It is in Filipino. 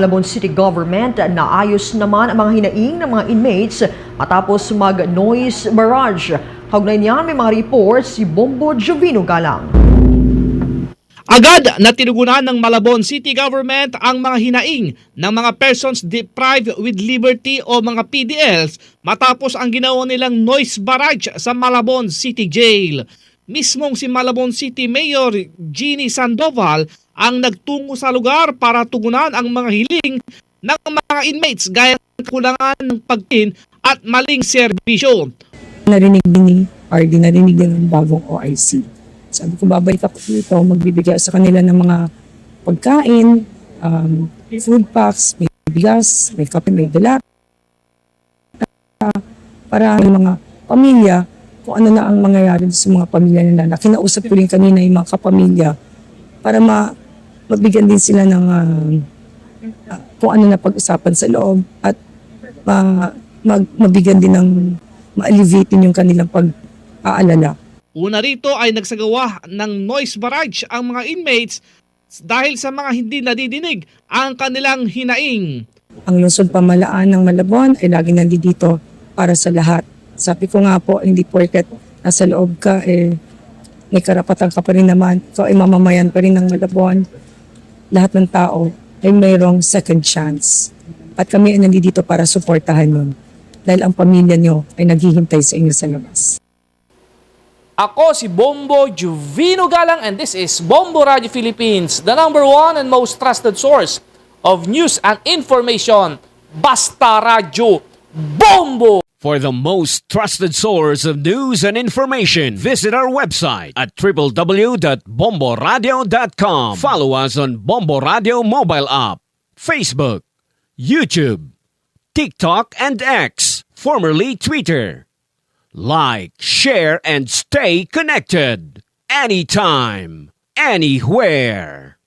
Malabon City Government naayos naman ang mga hinaing ng mga inmates matapos mag-noise barrage. Kaugnay niyan may mga reports si Bombo Jovino Galang. Agad na tinugunan ng Malabon City Government ang mga hinaing ng mga persons deprived with liberty o mga PDLs matapos ang ginawa nilang noise barrage sa Malabon City Jail. Mismong si Malabon City Mayor Jeannie Sandoval ang nagtungo sa lugar para tugunan ang mga hiling ng mga inmates gaya ng kakulangan ng pagkain at maling serbisyo. Narinig din ni RD, narinig din ng bagong OIC. Sabi ko, babalik ako dito, magbibigay sa kanila ng mga pagkain, food packs, may bigas, may kape, may dala. Para yung mga pamilya, kung ano na ang mangyayari sa mga pamilya nila. Kinausap ko rin kanina yung mga kapamilya para mabigyan din sila ng kung ano na pag-usapan sa loob at mabigyan din ng ma-alleviate yung kanilang pag-aalala. Una rito ay nagsagawa ng noise barrage ang mga inmates dahil sa mga hindi nadidinig ang kanilang hinaing. Ang lungsod pamahalaan ng Malabon ay lagi nandito para sa lahat. Sabi ko nga po, hindi porket nasa loob ka, may karapatan ka pa rin naman. Ikaw ay mamamayan pa rin ng Malabon. Lahat ng tao ay mayroong second chance. At kami ay nandito para suportahan nun. Dahil ang pamilya nyo ay naghihintay sa inyo sa labas. Ako si Bombo Jovino Galang and this is Bombo Radio Philippines, the #1 and most trusted source of news and information. Basta Radio Bombo! For the most trusted source of news and information, visit our website at www.bomboradio.com. Follow us on Bombo Radio mobile app, Facebook, YouTube, TikTok, and X, formerly Twitter. Like, share, and stay connected. Anytime, anywhere.